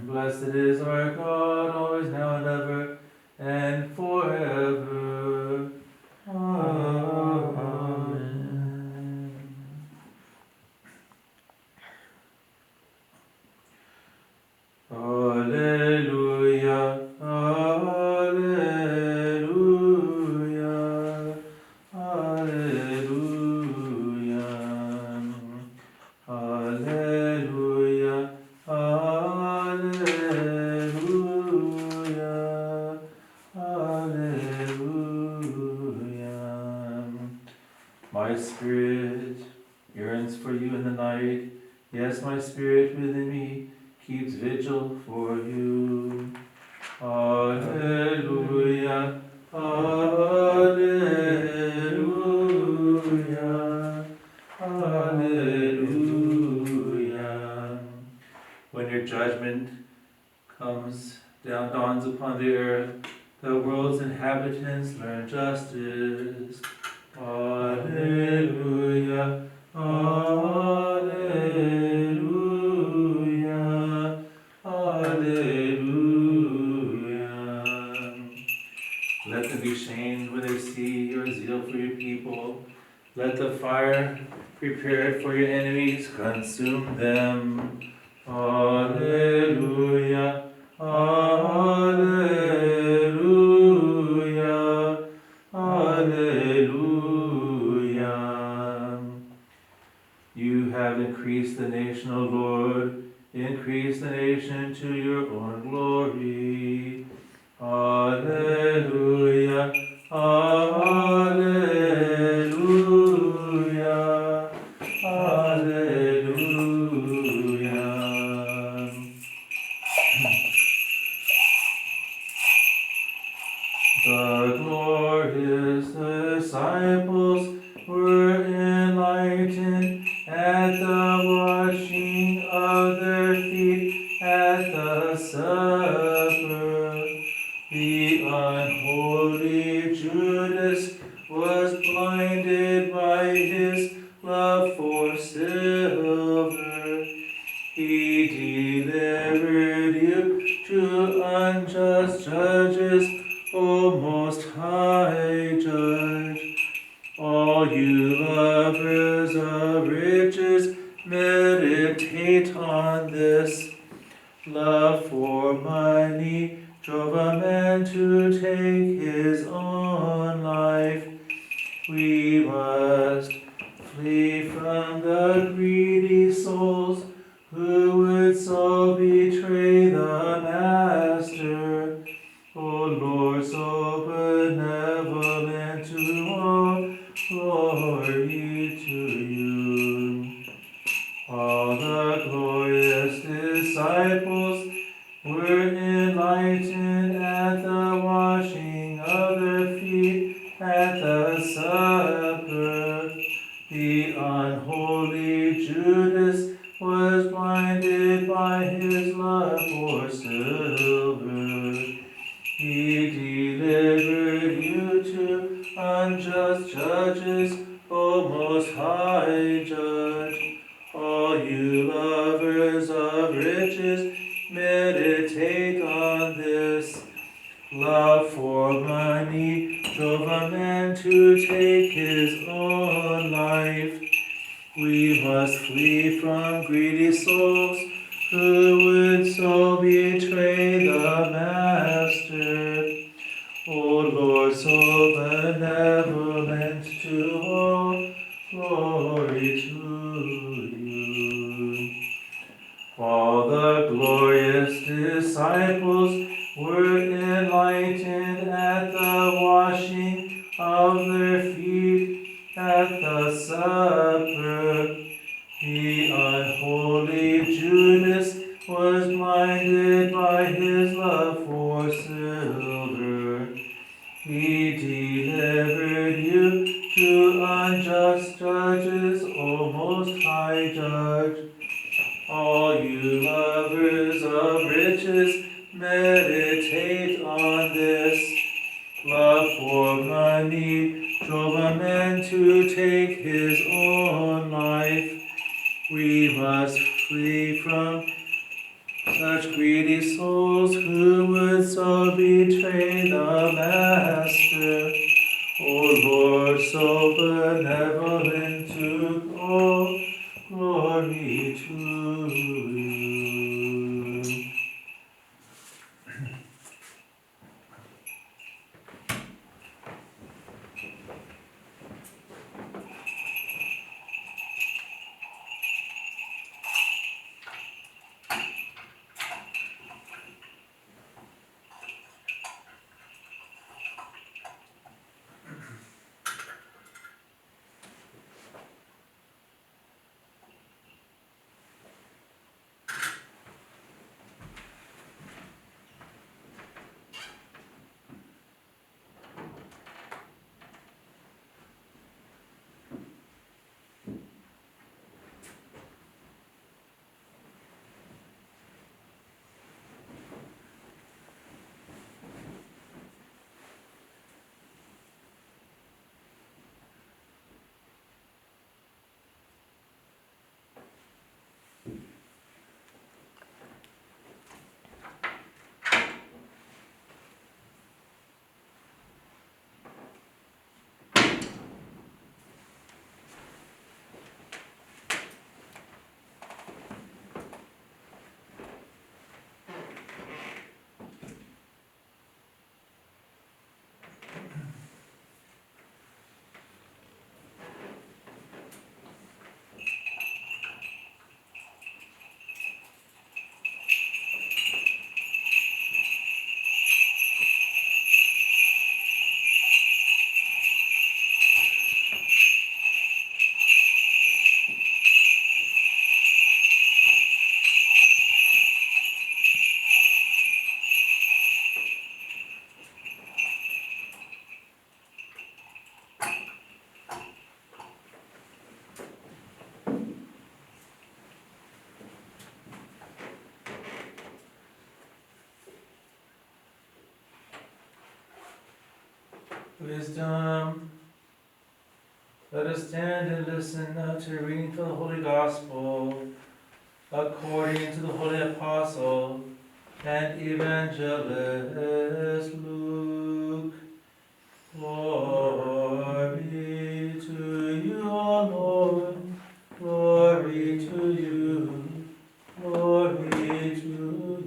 Blessed is our God, always, now, and ever, and forever. Amen. Alleluia, alleluia, alleluia, alleluia, alleluia, alleluia. My spirit yearns for you in the night, yes, my spirit within me keeps vigil for you. Alleluia, alleluia, alleluia. When your judgment dawns upon the earth, the world's inhabitants learn justice. Alleluia, alleluia, alleluia. Let them be shamed when they see your zeal for your people. Let the fire prepared for your enemies consume them. Alleluia, alleluia, alleluia. You have increased the nation, O Lord, increase the nation to your own glory. Alleluia, alleluia, alleluia. The glorious disciples were enlightened at the washing of their feet at the supper. The unholy Judas was blinded by his love for silver. He delivered you to unjust judges, O Most High Judge. All you lovers of riches, meditate on this. Love for money drove a man to take his own life. We must flee from the greedy souls who would so betray the Master. O Lord, so benevolent to all, glory to you. All the glorious disciples were enlightened at the washing of their feet at the supper. The unholy Judas was blinded by his love for silver. He delivered you to unjust judges, O Most High Judge. All you lovers of riches, meditate on this. Love for money drove a man to take his own life. We must flee from greedy souls who would so betray the Master. O Lord, so benevolent to all, glory to you. All the glorious disciples were enlightened at the washing of their feet at the supper. The unholy Judas was blinded by his love for silver. He delivered you to unjust judges, O Most High Judge. All you lovers of riches, meditate on this. Love for money drove a man to take his own life. We must flee from the such greedy souls who would so betray the Master. O Lord, so benevolent to all, glory to you. Wisdom. Let us stand and listen now to a reading from the Holy Gospel, according to the Holy Apostle and Evangelist Luke. Glory to you, O Lord. Glory to you. Glory to you.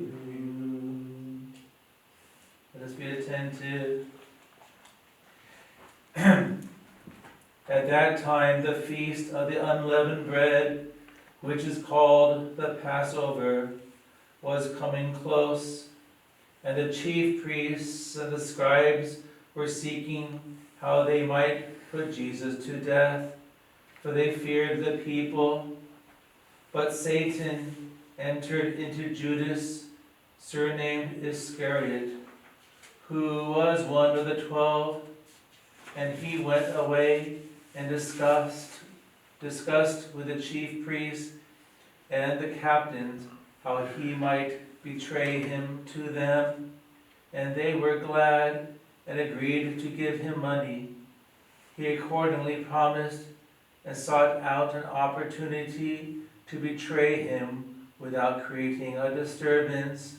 Let us be attentive. At that time, the feast of the unleavened bread, which is called the Passover, was coming close, and the chief priests and the scribes were seeking how they might put Jesus to death, for they feared the people. But Satan entered into Judas, surnamed Iscariot, who was one of the 12, and he went away and discussed with the chief priests and the captains how he might betray him to them. And they were glad and agreed to give him money. He accordingly promised and sought out an opportunity to betray him without creating a disturbance.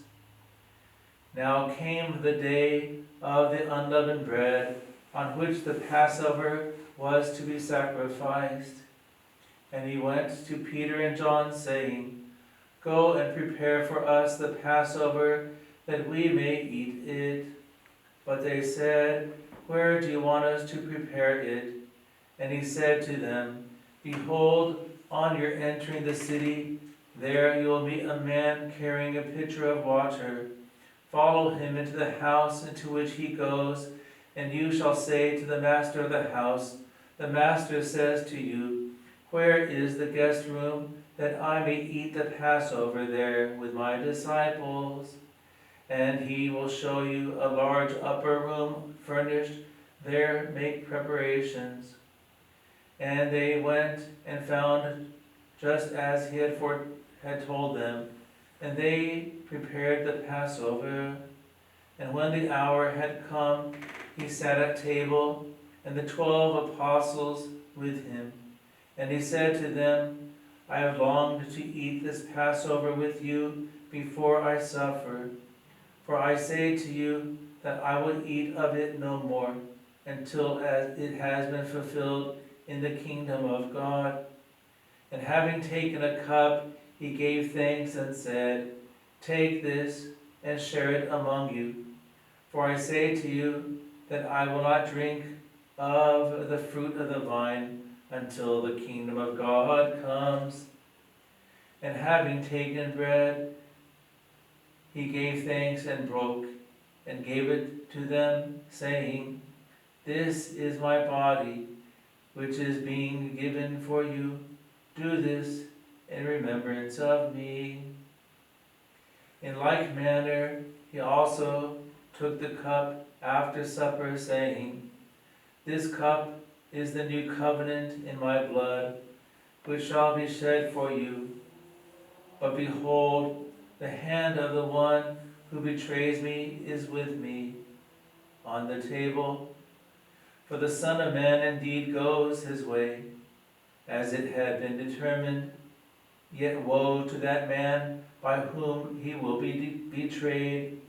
Now came the day of the unleavened bread, on which the Passover was to be sacrificed. And he went to Peter and John, saying, Go and prepare for us the Passover, that we may eat it. But they said, Where do you want us to prepare it? And he said to them, Behold, on your entering the city, there you will meet a man carrying a pitcher of water. Follow him into the house into which he goes, and you shall say to the master of the house, The master says to you, Where is the guest room, that I may eat the Passover there with my disciples? And he will show you a large upper room furnished. There make preparations. And they went and found just as he had told them, and they prepared the Passover. And when the hour had come, he sat at table, and the 12 apostles with him. And he said to them, I have longed to eat this Passover with you before I suffer. For I say to you that I will eat of it no more, until as it has been fulfilled in the kingdom of God. And having taken a cup, he gave thanks and said, Take this and share it among you. For I say to you that I will not drink of the fruit of the vine until the kingdom of God comes. And having taken bread, he gave thanks and broke, and gave it to them, saying, This is my body, which is being given for you. Do this in remembrance of me. In like manner, he also took the cup after supper, saying, This cup is the new covenant in my blood, which shall be shed for you. But behold, the hand of the one who betrays me is with me on the table. For the Son of Man indeed goes his way, as it had been determined, yet woe to that man by whom he will be betrayed.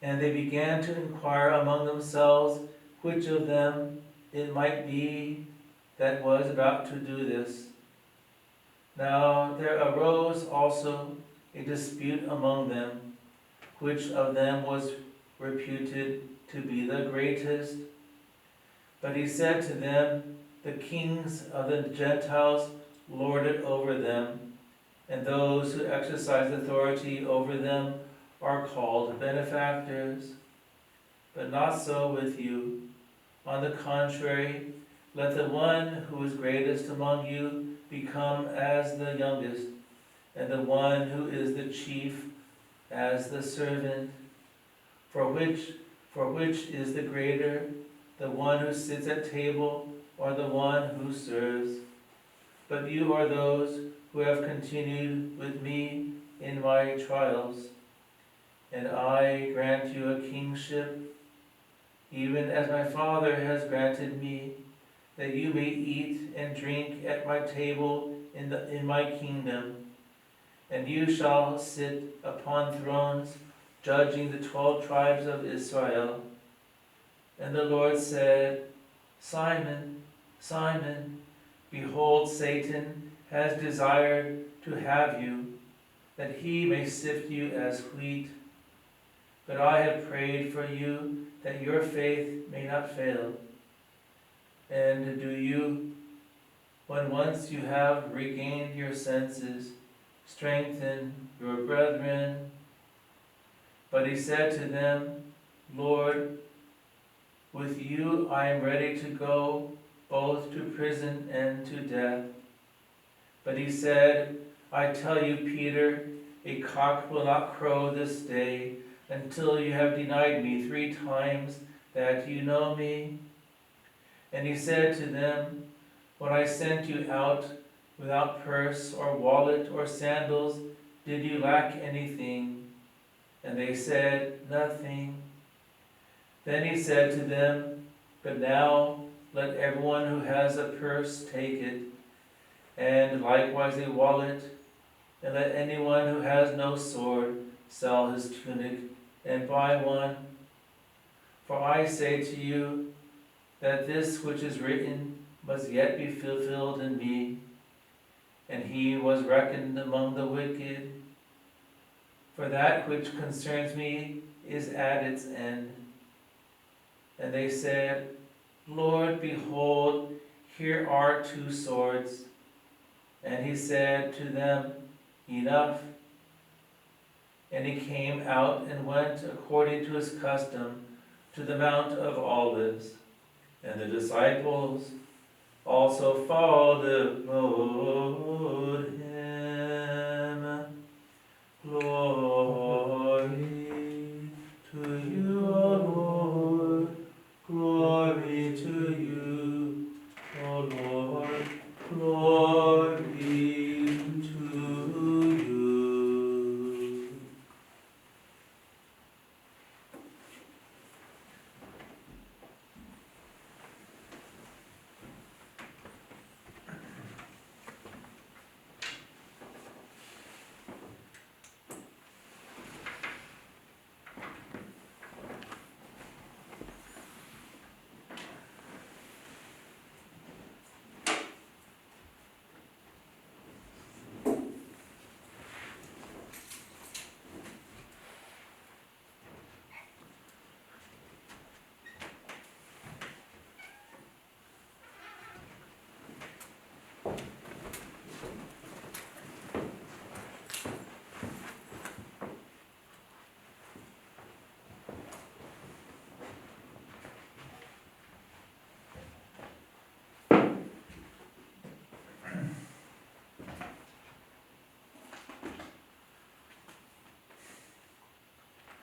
And they began to inquire among themselves which of them it might be that was about to do this. Now there arose also a dispute among them, which of them was reputed to be the greatest. But he said to them, The kings of the Gentiles lord it over them, and those who exercise authority over them are called benefactors. But not so with you. On the contrary, let the one who is greatest among you become as the youngest, and the one who is the chief as the servant. For which is the greater, the one who sits at table or the one who serves? But you are those who have continued with me in my trials, and I grant you a kingship, even as my Father has granted me, that you may eat and drink at my table in my kingdom. And you shall sit upon thrones, judging the 12 tribes of Israel. And the Lord said, Simon, Simon, behold, Satan has desired to have you, that he may sift you as wheat. But I have prayed for you, that your faith may not fail. And do you, when once you have regained your senses, strengthen your brethren? But he said to them, Lord, with you I am ready to go both to prison and to death. But he said, I tell you, Peter, a cock will not crow this day until you have denied me 3 times that you know me. And he said to them, When I sent you out without purse or wallet or sandals, did you lack anything? And they said, Nothing. Then he said to them, But now let everyone who has a purse take it, and likewise a wallet, and let anyone who has no sword sell his tunic and buy one. For I say to you that this which is written must yet be fulfilled in me. And he was reckoned among the wicked. For that which concerns me is at its end. And they said, Lord, behold, here are 2 swords. And he said to them, Enough. And he came out and went according to his custom to the Mount of Olives. And the disciples also followed him. Glory to you, O Lord. Glory to you, O Lord. Glory to you.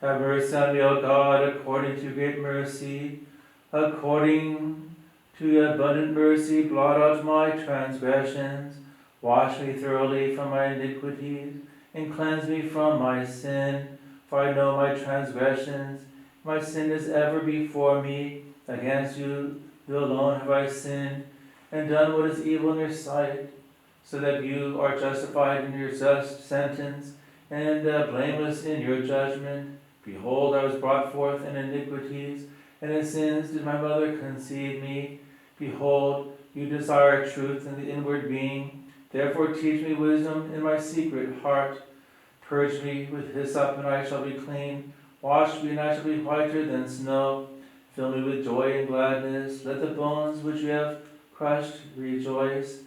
Have mercy on me, O God, according to your great mercy. According to your abundant mercy, blot out my transgressions. Wash me thoroughly from my iniquities, and cleanse me from my sin. For I know my transgressions. My sin is ever before me. Against you alone have I sinned, and done what is evil in your sight, so that you are justified in your just sentence, and blameless in your judgment. Behold, I was brought forth in iniquities, and in sins did my mother conceive me. Behold, you desire truth in the inward being. Therefore teach me wisdom in my secret heart. Purge me with hyssop, and I shall be clean. Wash me, and I shall be whiter than snow. Fill me with joy and gladness. Let the bones which you have crushed rejoice.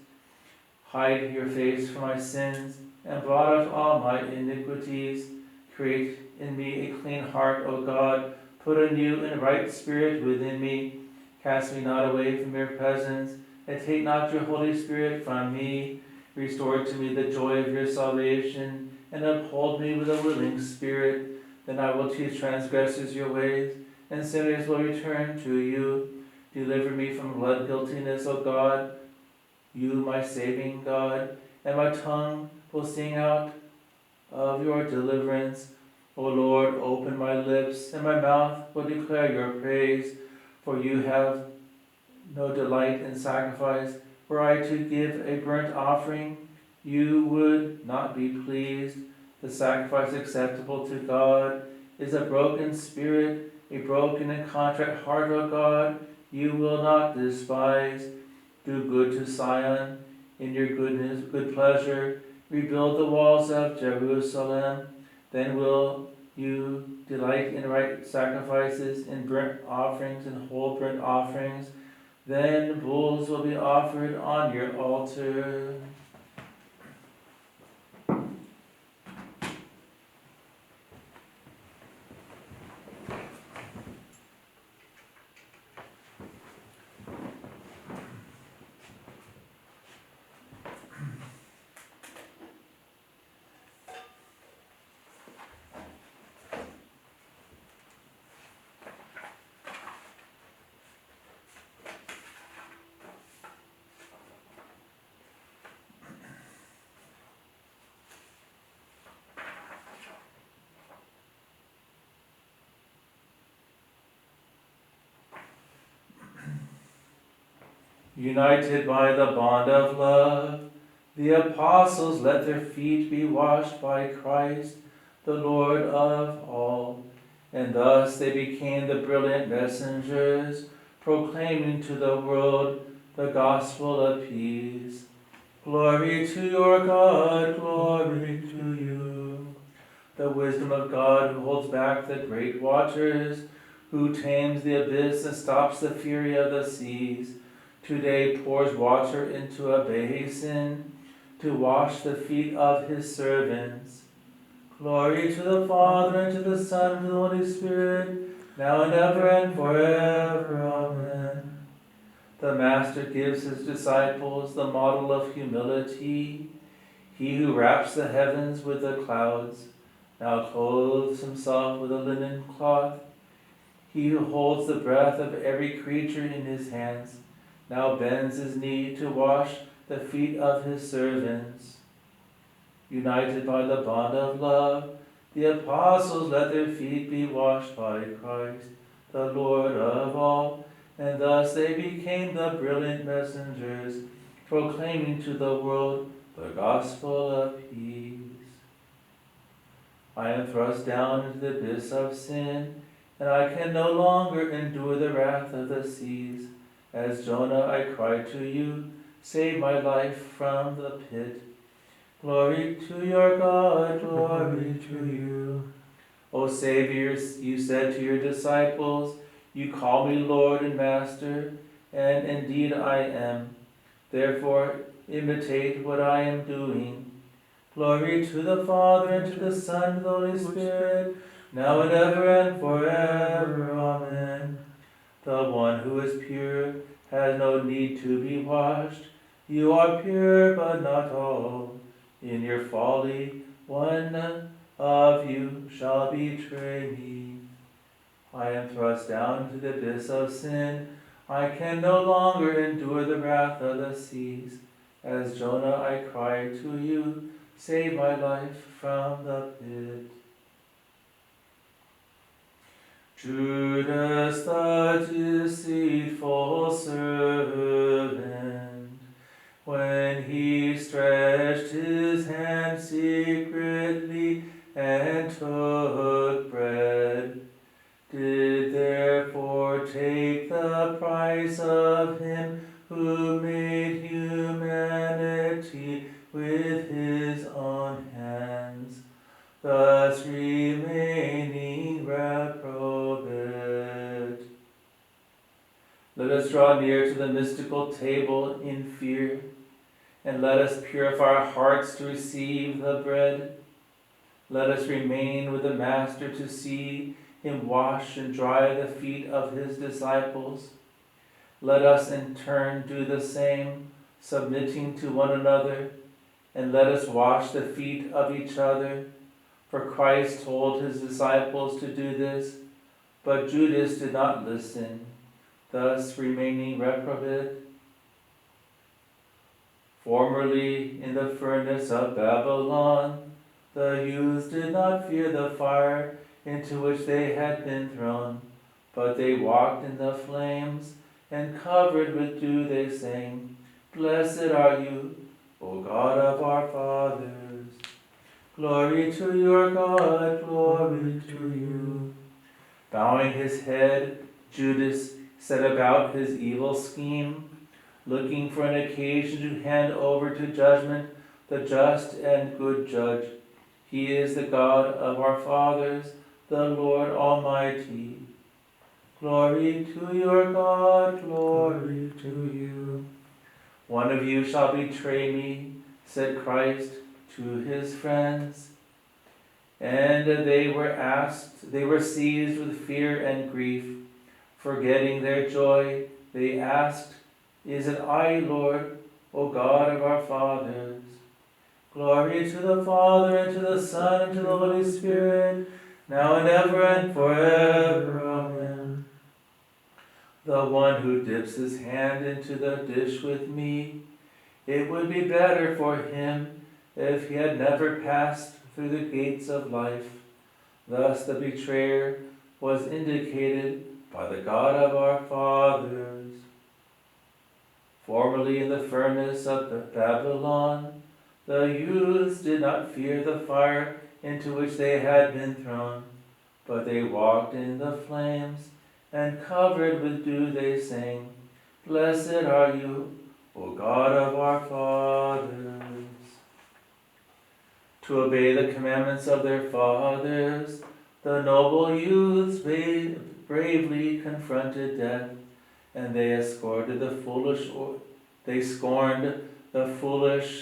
Hide your face from my sins, and blot out all my iniquities. Create in me a clean heart, O God. Put a new and right spirit within me. Cast me not away from your presence, and take not your Holy Spirit from me. Restore to me the joy of your salvation, and uphold me with a willing spirit. Then I will teach transgressors your ways, and sinners will return to you. Deliver me from blood guiltiness, O God, you my saving God, and my tongue will sing out of your deliverance. O Lord, open my lips, and my mouth will declare your praise. For you have no delight in sacrifice. Were I to give a burnt offering, you would not be pleased. The sacrifice acceptable to God is a broken spirit, a broken and contrite heart, O God, you will not despise. Do good to Sion in your goodness, good pleasure. Rebuild the walls of Jerusalem. Then will you delight in right sacrifices, in burnt offerings and whole burnt offerings. Then bulls will be offered on your altar. United by the bond of love, the apostles let their feet be washed by Christ, the Lord of all, and thus they became the brilliant messengers, proclaiming to the world the gospel of peace. Glory to your God, glory to you. The wisdom of God who holds back the great waters, who tames the abyss and stops the fury of the seas, today pours water into a basin to wash the feet of his servants. Glory to the Father, and to the Son, and to the Holy Spirit, now and ever and forever. Amen. The Master gives his disciples the model of humility. He who wraps the heavens with the clouds now clothes himself with a linen cloth. He who holds the breath of every creature in his hands now bends his knee to wash the feet of his servants. United by the bond of love, the apostles let their feet be washed by Christ, the Lord of all, and thus they became the brilliant messengers, proclaiming to the world the gospel of peace. I am thrust down into the abyss of sin, and I can no longer endure the wrath of the seas. As Jonah, I cry to you, save my life from the pit. Glory to your God, glory to you. O Savior, you said to your disciples, you call me Lord and Master, and indeed I am. Therefore, imitate what I am doing. Glory to the Father, and to the Son, and the Holy Spirit, now and ever and forever. Amen. The one who is pure has no need to be washed. You are pure, but not all. In your folly, one of you shall betray me. I am thrust down into the abyss of sin. I can no longer endure the wrath of the seas. As Jonah, I cry to you, save my life from the pit. Judas, the deceitful servant, when he stretched his hand secretly and took bread, did therefore take the price of him who made humanity with his own hands, thus remaining reprobate. Let us draw near to the mystical table in fear, and let us purify our hearts to receive the bread. Let us remain with the Master to see him wash and dry the feet of his disciples. Let us in turn do the same, submitting to one another, and let us wash the feet of each other. For Christ told his disciples to do this, but Judas did not listen, thus remaining reprobate. Formerly in the furnace of Babylon, the youths did not fear the fire into which they had been thrown, but they walked in the flames, and covered with dew they sang, Blessed are you, O God of our fathers. Glory to your God, glory to you. Bowing his head, Judas set about his evil scheme, looking for an occasion to hand over to judgment the just and good judge. He is the God of our fathers, the Lord Almighty. Glory to your God, glory to you. One of you shall betray me, said Christ to his friends. And they were seized with fear and grief. Forgetting their joy, they asked, Is it I, Lord, O God of our fathers? Glory to the Father, and to the Son, and to the Holy Spirit, now and ever and forever. Amen. The one who dips his hand into the dish with me, it would be better for him if he had never passed through the gates of life. Thus the betrayer was indicated by the God of our fathers. Formerly in the furnace of Babylon, the youths did not fear the fire into which they had been thrown, but they walked in the flames, and covered with dew they sang, Blessed are you, O God of our fathers. To obey the commandments of their fathers, the noble youths bravely confronted death, and they scorned the foolish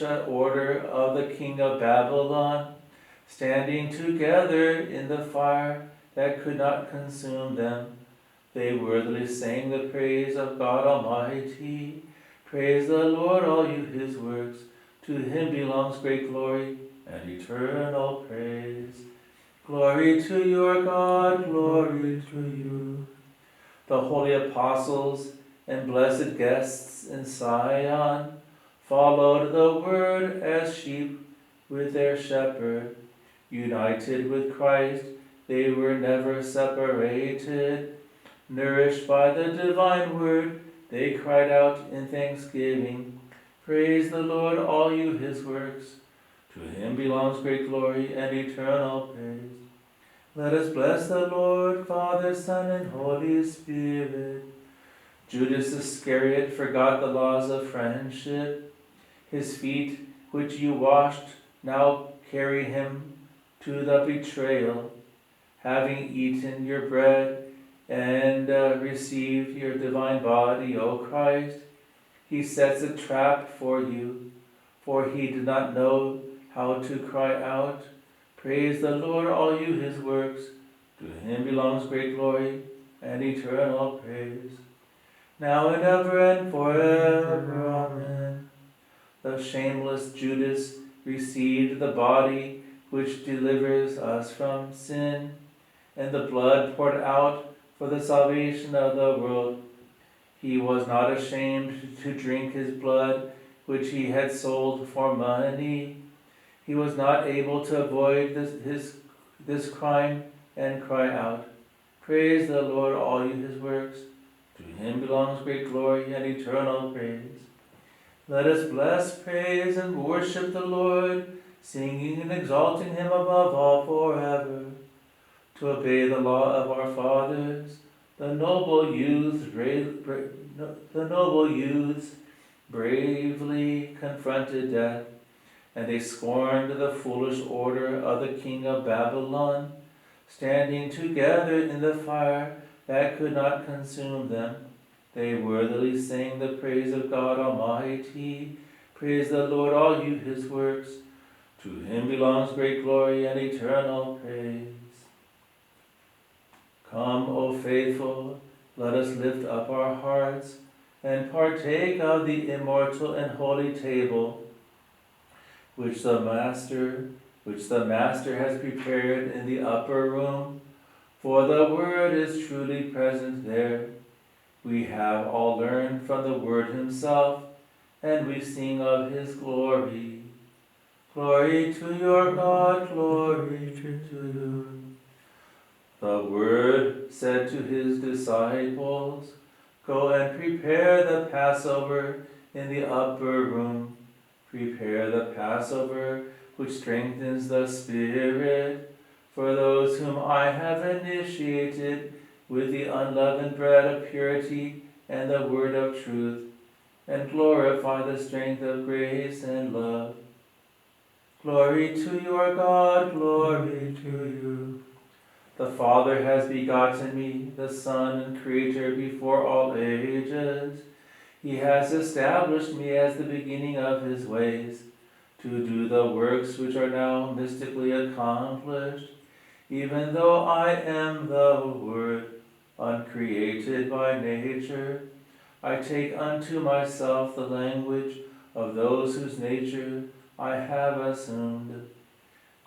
order of the king of Babylon, standing together in the fire that could not consume them. They worthily sang the praise of God Almighty. Praise the Lord, all you his works. To him belongs great glory and eternal praise. Glory to your God, glory to you. The holy apostles and blessed guests in Sion followed the word as sheep with their shepherd. United with Christ, they were never separated. Nourished by the divine word, they cried out in thanksgiving, Praise the Lord, all you his works. To him belongs great glory and eternal praise. Let us bless the Lord, Father, Son, and Holy Spirit. Judas Iscariot forgot the laws of friendship. His feet, which you washed, now carry him to the betrayal. Having eaten your bread and received your divine body, O Christ, he sets a trap for you, for he did not know how to cry out, Praise the Lord, all you his works. To him belongs great glory and eternal praise. Now and ever and forever. Amen. The shameless Judas received the body which delivers us from sin, and the blood poured out for the salvation of the world. He was not ashamed to drink his blood, which he had sold for money. He was not able to avoid this crime and cry out, "Praise the Lord, all you his works. To him belongs great glory and eternal praise." Let us bless, praise, and worship the Lord, singing and exalting him above all forever. To obey the law of our fathers, the noble youths bravely confronted death, and they scorned the foolish order of the king of Babylon, standing together in the fire that could not consume them. They worthily sang the praise of God Almighty. Praise the Lord, all you his works. To him belongs great glory and eternal praise. Come, O faithful, let us lift up our hearts and partake of the immortal and holy table, which the Master has prepared in the upper room, for the Word is truly present there. We have all learned from the Word himself, and we sing of his glory. Glory to your God, glory to you. The Word said to his disciples, "Go and prepare the Passover in the upper room. Prepare the Passover which strengthens the Spirit, for those whom I have initiated with the unleavened bread of purity and the word of truth, and glorify the strength of grace and love." Glory to your God, glory to you. The Father has begotten me, the Son and Creator before all ages. He has established me as the beginning of his ways, to do the works which are now mystically accomplished, even though I am the Word, uncreated by nature. I take unto myself the language of those whose nature I have assumed.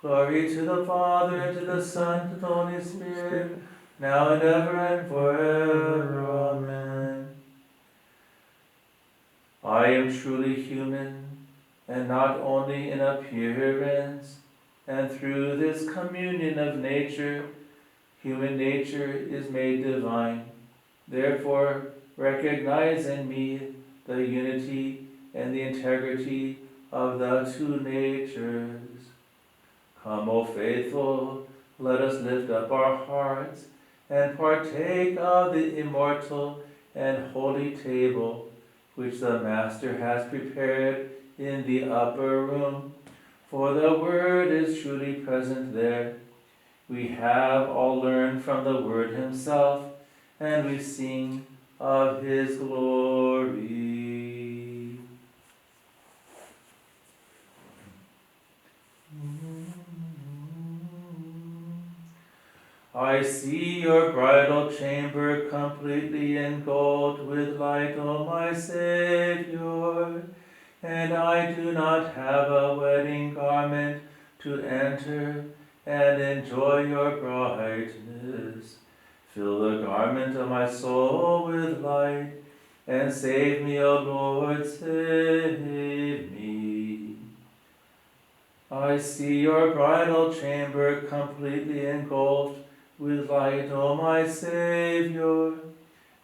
Glory to the Father, and to the Son, and to the Holy Spirit, now and ever and forever. Amen. I am truly human, and not only in appearance, and through this communion of nature, human nature is made divine. Therefore, recognize in me the unity and the integrity of the two natures. Come, O faithful, let us lift up our hearts and partake of the immortal and holy table, which the Master has prepared in the upper room, for the Word is truly present there. We have all learned from the Word himself, and we sing of his glory. I see your bridal chamber completely in gold with light, O my Savior, and I do not have a wedding garment to enter and enjoy your brightness. Fill the garment of my soul with light, and save me, O Lord, save me. I see your bridal chamber completely engulfed with light, O my Savior,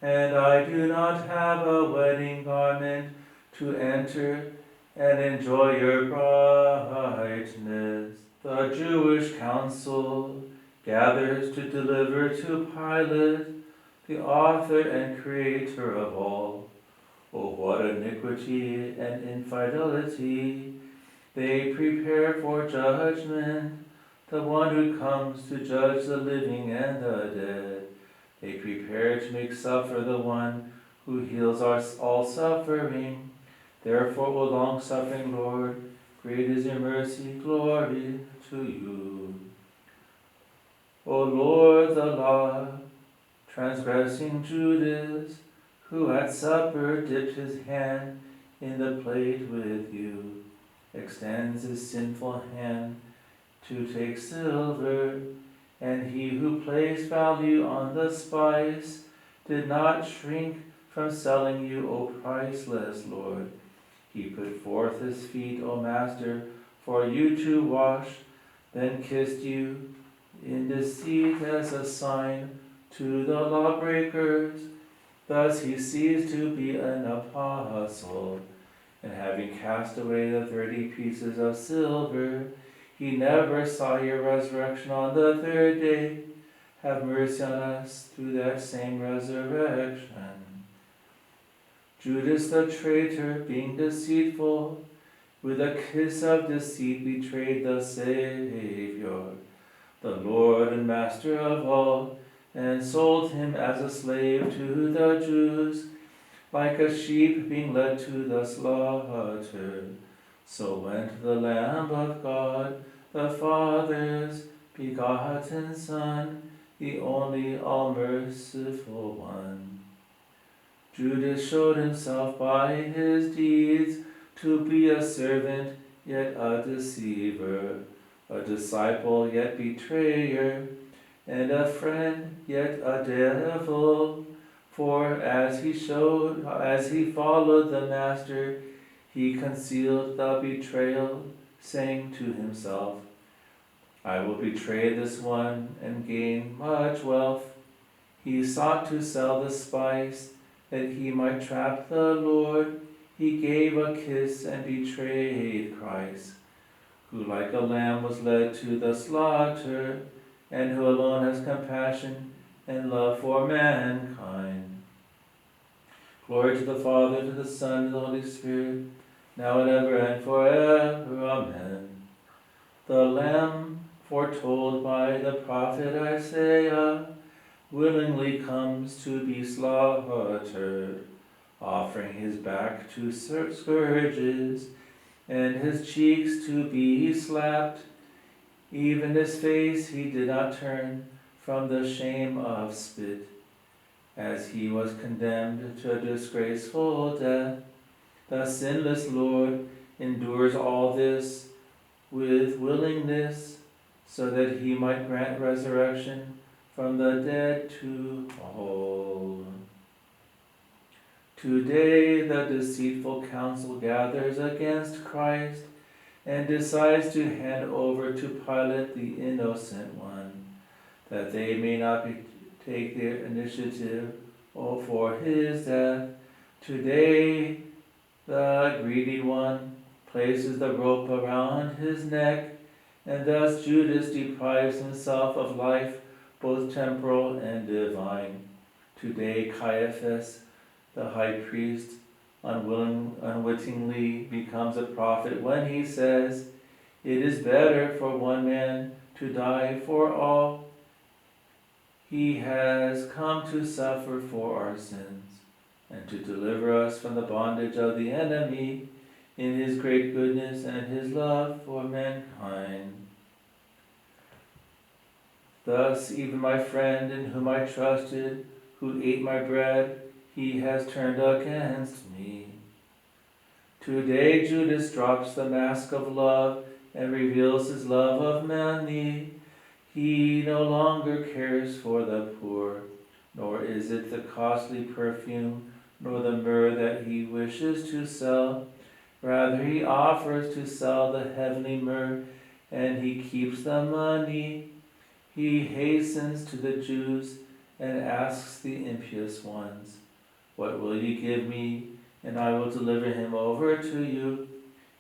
and I do not have a wedding garment to enter and enjoy your brightness. The Jewish council gathers to deliver to Pilate, the author and creator of all. Oh, what iniquity and infidelity! They prepare for judgment the one who comes to judge the living and the dead. They prepare to make suffer the one who heals all suffering. Therefore, O long-suffering Lord, great is your mercy, glory to you. O Lord, the law, transgressing Judas, who at supper dipped his hand in the plate with you, extends his sinful hand to take silver, and he who placed value on the spice did not shrink from selling you, O priceless Lord. He put forth his feet, O Master, for you to wash, then kissed you in deceit as a sign to the lawbreakers. Thus he ceased to be an apostle, and having cast away the 30 pieces of silver, he never saw your resurrection on the third day. Have mercy on us through that same resurrection. Judas the traitor, being deceitful, with a kiss of deceit betrayed the Savior, the Lord and Master of all, and sold him as a slave to the Jews, like a sheep being led to the slaughter. So went the Lamb of God, the Father's begotten Son, the only all-merciful one. Judas showed himself by his deeds to be a servant, yet a deceiver, a disciple, yet betrayer, and a friend, yet a devil. For as he followed the Master, he concealed the betrayal, saying to himself, I will betray this one and gain much wealth. He sought to sell the spice, that he might trap the Lord. He gave a kiss and betrayed Christ, who like a lamb was led to the slaughter, and who alone has compassion and love for mankind. Glory to the Father, to the Son, and to the Holy Spirit, now and ever and forever. Amen. The Lamb foretold by the prophet Isaiah willingly comes to be slaughtered, offering his back to scourges and his cheeks to be slapped. Even his face he did not turn from the shame of spit, as he was condemned to a disgraceful death. The sinless Lord endures all this with willingness, so that he might grant resurrection from the dead to all. Today the deceitful council gathers against Christ and decides to hand over to Pilate the innocent one, that they may not take their initiative for his death. Today the greedy one places the rope around his neck, and thus Judas deprives himself of life, both temporal and divine. Today Caiaphas, the high priest, unwittingly becomes a prophet when he says, it is better for one man to die for all. He has come to suffer for our sins, and to deliver us from the bondage of the enemy in his great goodness and his love for mankind. Thus even my friend in whom I trusted, who ate my bread, he has turned against me. Today Judas drops the mask of love and reveals his love of many. He no longer cares for the poor, nor is it the costly perfume nor the myrrh that he wishes to sell. Rather he offers to sell the heavenly myrrh, and he keeps the money. He hastens to the Jews and asks the impious ones, what will you give me, and I will deliver him over to you?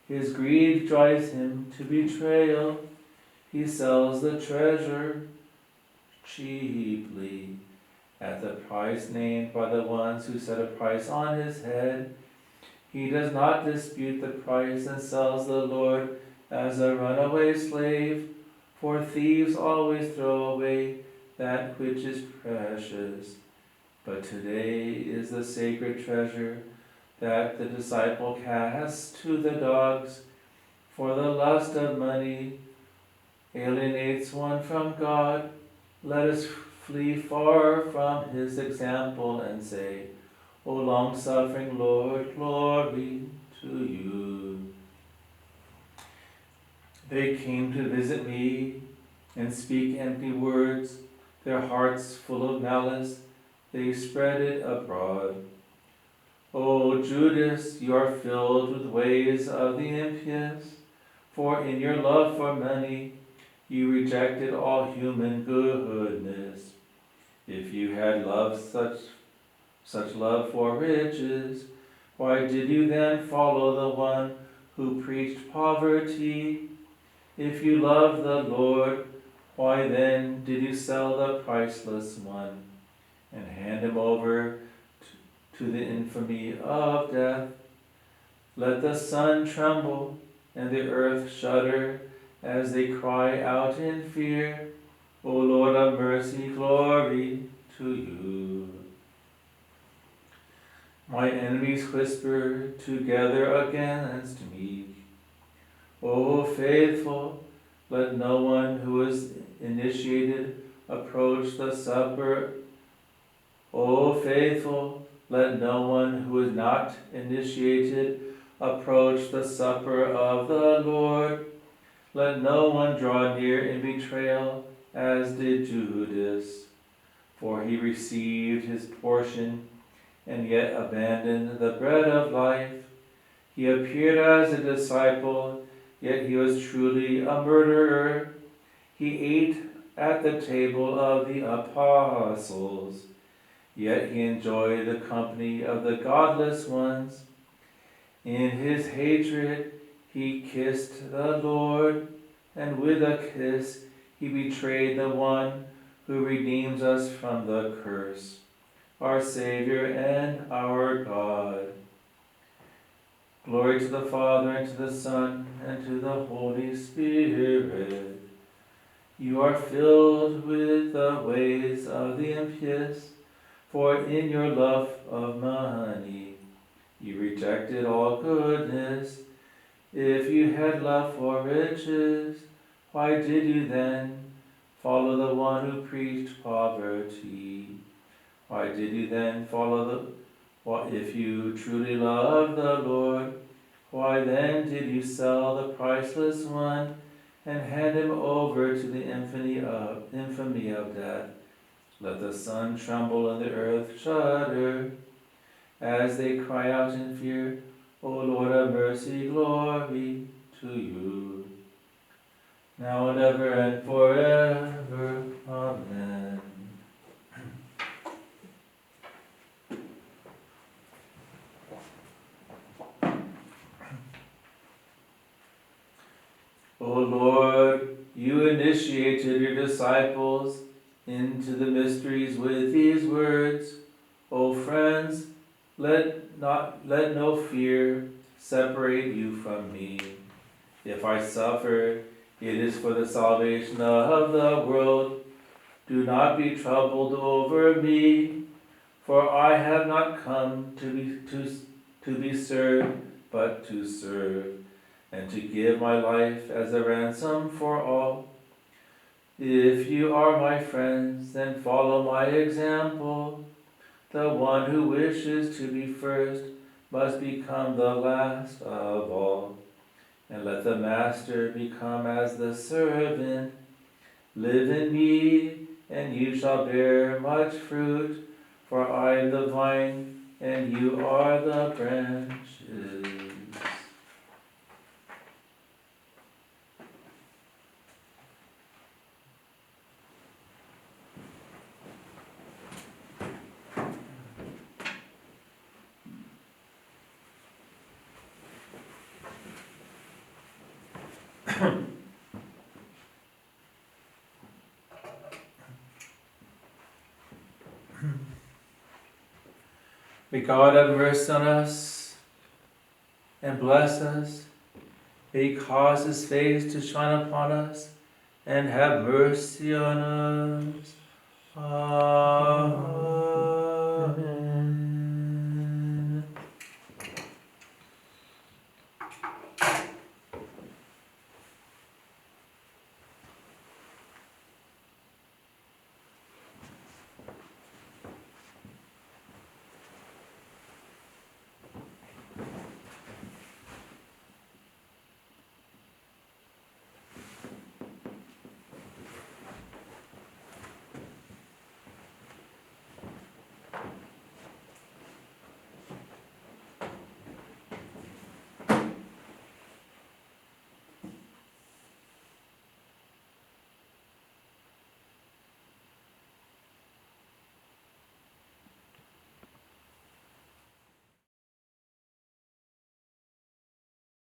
His greed drives him to betrayal. He sells the treasure cheaply, at the price named by the ones who set a price on his head. He does not dispute the price and sells the Lord as a runaway slave, for thieves always throw away that which is precious. But today is the sacred treasure that the disciple casts to the dogs, for the lust of money alienates one from God. Let us flee far from his example and say, O long-suffering Lord, glory to you. They came to visit me and speak empty words, their hearts full of malice, they spread it abroad. O Judas, you are filled with ways of the impious, for in your love for money you rejected all human goodness. If you had loved such love for riches, why did you then follow the one who preached poverty? If you love the Lord, why then did you sell the priceless one and hand him over to the infamy of death? Let the sun tremble and the earth shudder as they cry out in fear. O Lord of mercy, glory to you. My enemies whisper together against me. O faithful, let no one who is initiated approach the supper. O faithful, let no one who is not initiated approach the supper of the Lord. Let no one draw near in betrayal as did Judas, for he received his portion and yet abandoned the bread of life. He appeared as a disciple, yet he was truly a murderer. He ate at the table of the apostles, yet he enjoyed the company of the godless ones. In his hatred he kissed the Lord, and with a kiss he betrayed the one who redeems us from the curse, our Savior and our God. Glory to the Father, and to the Son, and to the Holy Spirit. You are filled with the ways of the impious, for in your love of money you rejected all goodness. If you had love for riches, why did you then follow the one who preached poverty? Why did you then if you truly loved the Lord, why then did you sell the priceless one and hand him over to the infamy of death? Let the sun tremble and the earth shudder as they cry out in fear. O Lord of mercy, glory to you, now and ever and forever. Amen. O Lord, you initiated your disciples into the mysteries with these words. O friends, let no fear separate you from me. If I suffer, it is for the salvation of the world. Do not be troubled over me, for I have not come to be served, but to serve, and to give my life as a ransom for all. If you are my friends, then follow my example. The one who wishes to be first must become the last of all, and let the master become as the servant. Live in me, and you shall bear much fruit, for I am the vine, and you are the branches. May God have mercy on us and bless us. May He cause His face to shine upon us and have mercy on us. Amen.